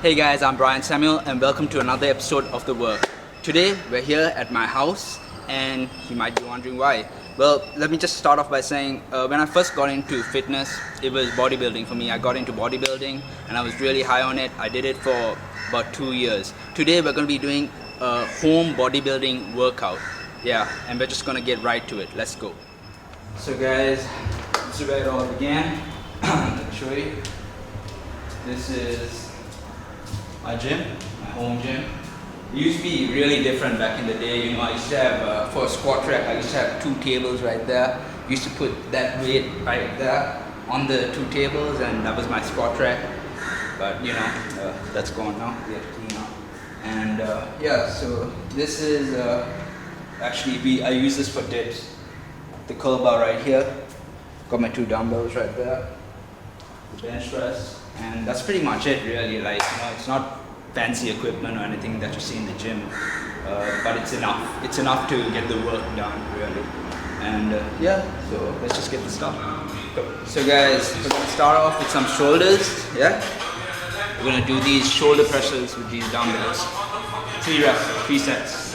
Hey guys, I'm Brian Samuel and welcome to another episode of The Work. Today we're here at my house and you might be wondering why. Well, let me just start off by saying when I first got into fitness, it was bodybuilding for me. I got into bodybuilding and I was really high on it. I did it for about 2 years. Today we're going to be doing a home bodybuilding workout. Yeah, and we're just going to get right to it. Let's go. So guys, this is where it all began. Let me show you. This is my gym, my home gym. It used to be really different back in the day. You know, I used to have, for a squat rack, I used to have 2 tables right there. Used to put that weight right there on the 2 tables and that was my squat rack. But you know, that's gone now, we have to clean up. And yeah, so this is, actually I use this for dips. The curl bar right here. Got my 2 dumbbells right there. The bench press. And that's pretty much it really. Like, you know, it's not fancy equipment or anything that you see in the gym, but it's enough. It's enough to get the work done really. And yeah, so let's just get this started. So guys, we're gonna start off with some shoulders. Yeah, we're gonna do these shoulder presses with these dumbbells. 3 reps, 3 sets.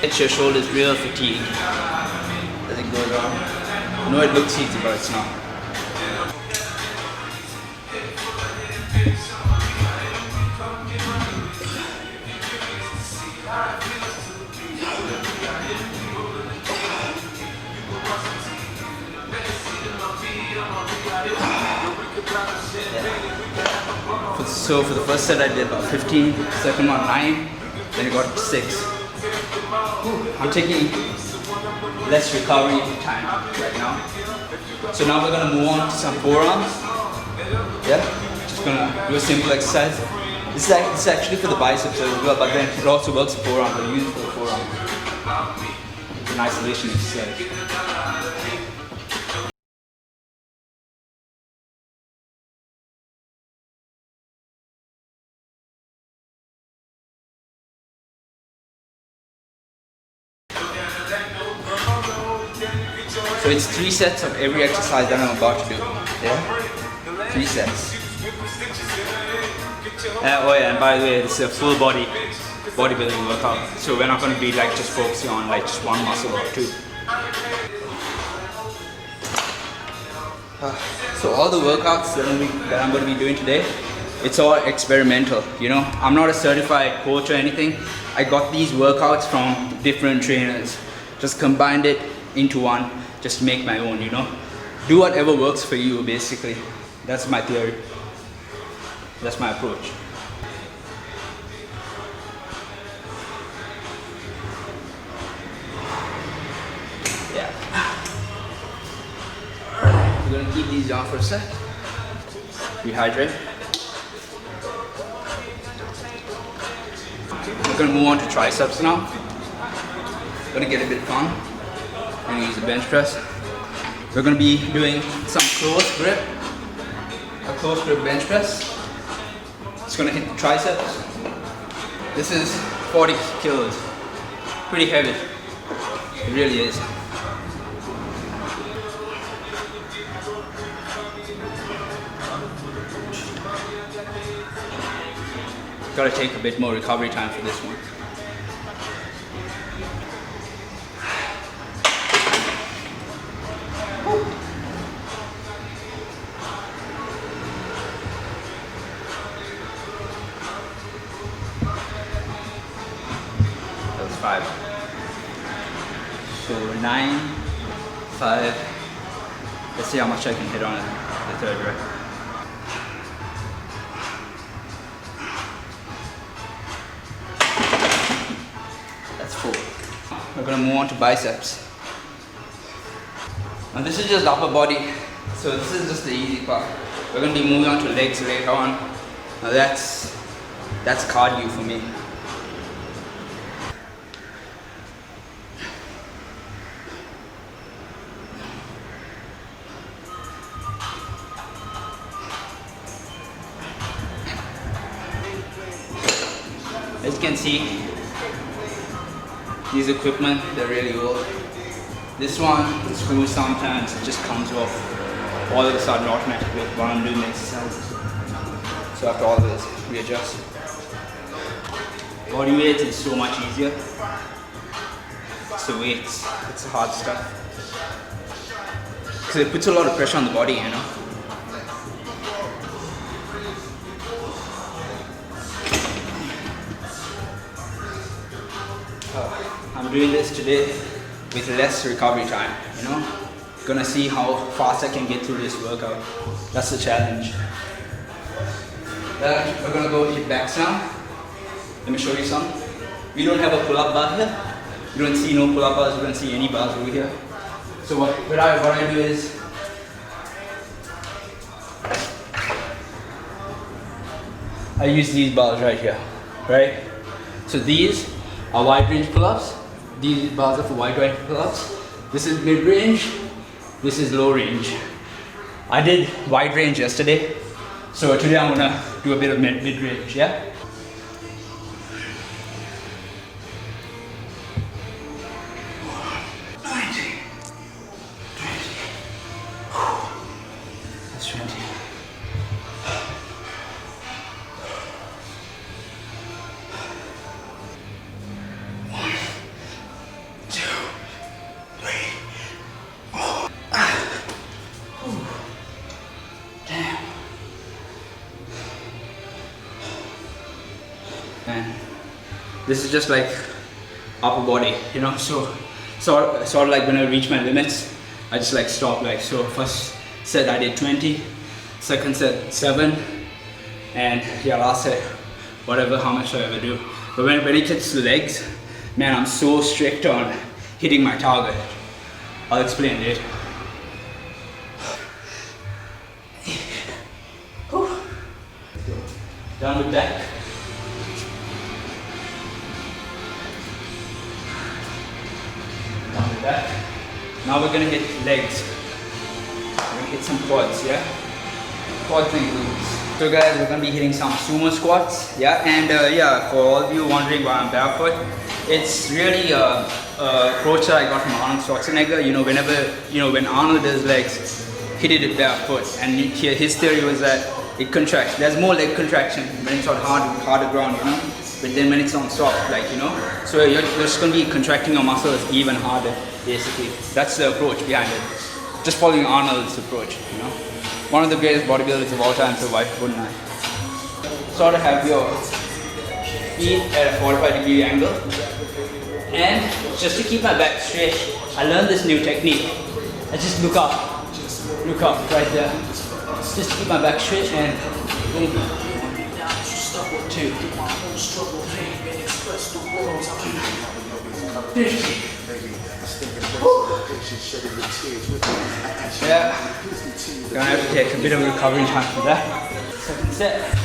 Get your shoulders real fatigued as it goes on. I know it looks easy, but it's not. So for the first set I did about 15, second one 9, then I got 6. I'm taking less recovery time right now. So now we're gonna move on to some forearms. Yeah, just gonna do a simple exercise. This is actually for the biceps as well, but then it also works for forearms. I use it for the forearms. It's an isolation exercise. So it's 3 sets of every exercise that I'm about to do. Yeah? 3 sets. Oh yeah, and by the way, this is a full body bodybuilding workout. So we're not going to be like just focusing on like just one muscle or 2. So all the workouts that I'm going to be doing today, it's all experimental, you know. I'm not a certified coach or anything. I got these workouts from different trainers. Just combined it into one. Just make my own, you know. Do whatever works for you, basically. That's my theory. That's my approach. Yeah. Alright, we're gonna keep these on for a sec. Rehydrate. We're gonna move on to triceps now. Gonna get a bit fun. I'm going to use a bench press. We're going to be doing some close grip, a close grip bench press. It's going to hit the triceps. This is 40 kilos, pretty heavy, it really is. Got to take a bit more recovery time for this one. That was 5. So 9, 5. Let's see how much I can hit on it, the 3rd rep. That's 4. We're gonna move on to biceps. Now this is just upper body, so this is just the easy part. We're going to be moving on to legs later on. Now that's cardio for me. As you can see, these equipment, they're really old. This one, the screw sometimes it just comes off all of a sudden automatically while I'm doing the exercises. So I have to always readjust. Body weight is so much easier. It's the weights, it's the hard stuff. Because it puts a lot of pressure on the body, you know. I'm doing this today with less recovery time, you know. Gonna see how fast I can get through this workout. That's the challenge. We're gonna go hit backs now. Let me show you some. We don't have a pull-up bar here. You don't see no pull-up bars, you don't see any bars over here. So what I do is I use these bars right here, right? So these are wide range pull-ups. These bars are for wide range pull-ups. This is mid range. This is low range. I did wide range yesterday, so today I'm gonna do a bit of mid range. Yeah. That's 20. And this is just like upper body, you know, so sort of like when I reach my limits, I just like stop. Like, so first set I did 20, second set 7, and yeah, last set whatever, how much I ever do. But when it gets to legs, man, I'm so strict on hitting my target. I'll explain later. Done with that. Done with that. Now we're gonna hit legs. We're gonna hit some quads, yeah? Quads and glutes. So guys, we're gonna be hitting some sumo squats, yeah? And yeah, for all of you wondering why I'm barefoot, it's really a approach that I got from Arnold Schwarzenegger. You know, when Arnold does legs, he did it barefoot, and his theory was that it contracts. There's more leg contraction when it's on harder ground, you know. But then when it's on soft, like, you know. So you're just going to be contracting your muscles even harder, basically. That's the approach behind it. Just following Arnold's approach, you know. One of the greatest bodybuilders of all time, so why wouldn't I? Sort of have your feet at a 45-degree angle. And just to keep my back straight, I learned this new technique. I just look up right there. Just keep my back straight and boom. 1, 2, 50. Yeah, gonna have to take a bit of recovery time for that. Second set.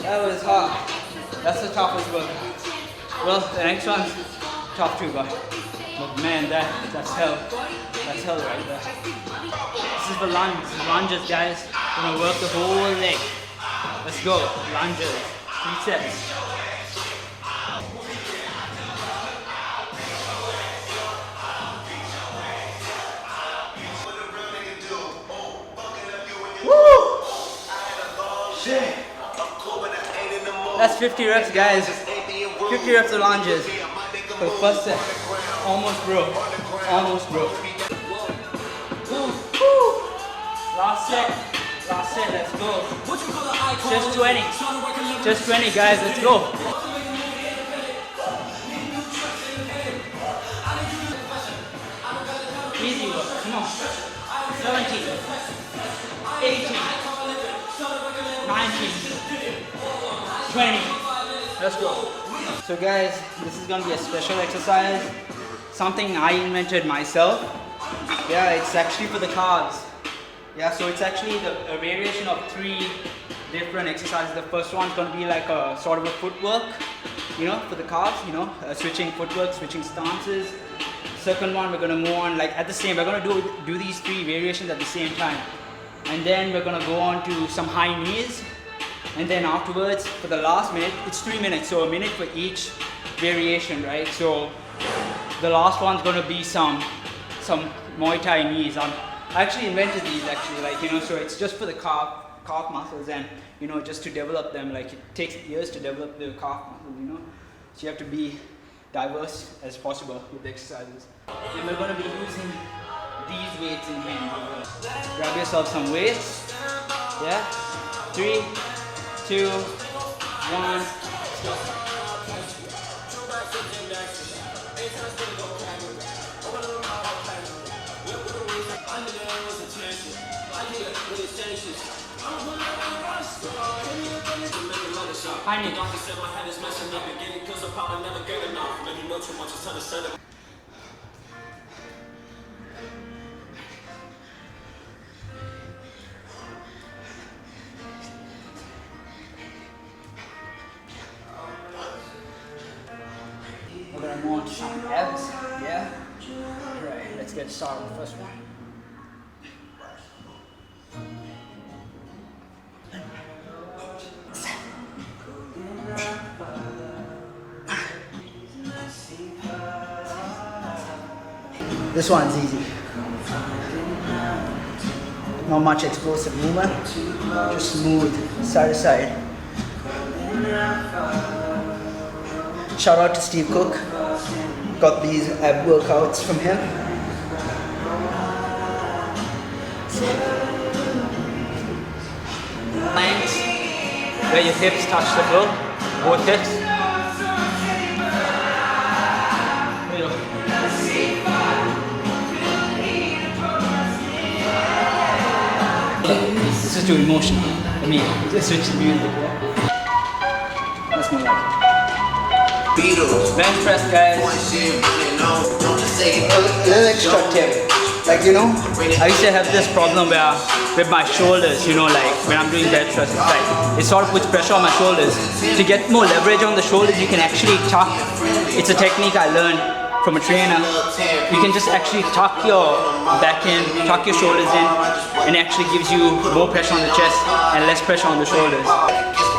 That was hard. That's the toughest one. Well, the next one's tough too, but man, that's hell. That's hell right there. This is the lunges, guys. We're gonna work the whole leg. Let's go, lunges. 3 sets. Woo! Shit. That's 50 reps, guys. 50 reps of lunges. For the first set. Almost broke. Almost broke. Woo. Last set. Last set, let's go. Just 20. Just 20, guys, let's go. Easy work, come on. 17, 18, 19, 20. Let's go. So guys, this is gonna be a special exercise. Something I invented myself. Yeah, it's actually for the calves. Yeah, so it's actually a variation of 3 different exercises. The first one's gonna be like a sort of a footwork, you know, for the calves, you know, switching footwork, switching stances. Second one, we're gonna move on like at the same, we're gonna do these 3 variations at the same time. And then we're gonna go on to some high knees. And then afterwards, for the last minute, it's 3 minutes, so a minute for each variation, right? So the last one's gonna be some Muay Thai knees. I actually invented these actually, like, you know, so it's just for the calf muscles and, you know, just to develop them. Like, it takes years to develop the calf muscles, you know. So you have to be diverse as possible with the exercises. And we're going to be using these weights in hands as well. Grab yourself some weights. Yeah. 3, 2, 1, stop. I need. We're gonna move on to some abs, yeah? Alright, let's get started with the first one. This one's easy. Not much explosive movement, just smooth, side to side. Shout out to Steve Cook. Got these ab workouts from him. Planks, where your hips touch the floor, both hips. This is too emotional. I mean, just switch the music. That's more like it. Bench press, guys. A little extra tip. Like, you know, I used to have this problem where with my shoulders, you know, like when I'm doing bench press, it's like it sort of puts pressure on my shoulders. To get more leverage on the shoulders, you can actually tuck. It's a technique I learned from a trainer. You can just actually tuck your back in, tuck your shoulders in, and it actually gives you more pressure on the chest and less pressure on the shoulders.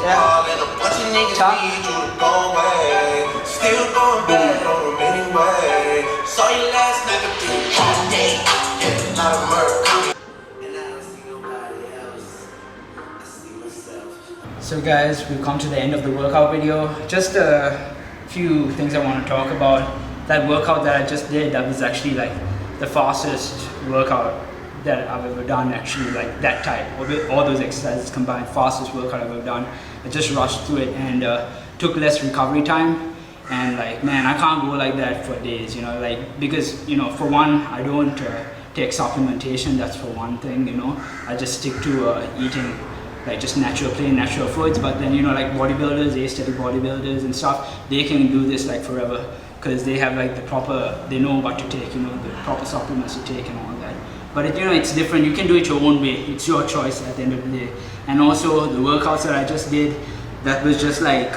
Yeah. Tuck. So guys, we've come to the end of the workout video. Just a few things I want to talk about. That workout that I just did, that was actually like the fastest workout that I've ever done, actually, like that type. All those exercises combined, fastest workout I've ever done. I just rushed through it and took less recovery time. And like, man, I can't go like that for days, you know, like, because, you know, for one, I don't take supplementation, that's for one thing, you know. I just stick to eating like just plain natural foods. But then, you know, like bodybuilders, aesthetic bodybuilders and stuff, they can do this like forever because they have like they know what to take, you know, the proper supplements to take and all that. But it, you know, it's different. You can do it your own way. It's your choice at the end of the day. And also the workouts that I just did, that was just like,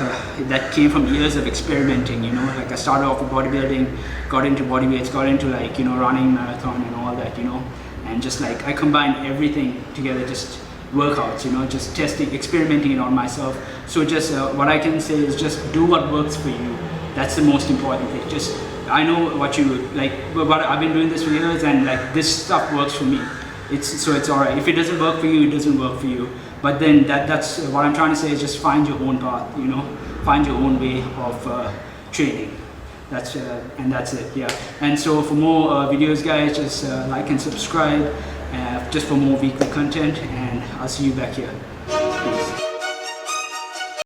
that came from years of experimenting, you know. Like I started off with bodybuilding, got into bodyweights, got into like, you know, running marathon and all that, you know. And just like, I combined everything together, just workouts, you know, just testing, experimenting it on myself. So just what I can say is just do what works for you. That's the most important thing. Just, I know what you like, but I've been doing this for years and like this stuff works for me. So it's alright. If it doesn't work for you, it doesn't work for you. But then that's what I'm trying to say is just find your own path, you know, find your own way of training. And that's it, yeah. And so for more videos, guys, just like and subscribe. just for more weekly content, and I'll see you back here. Peace.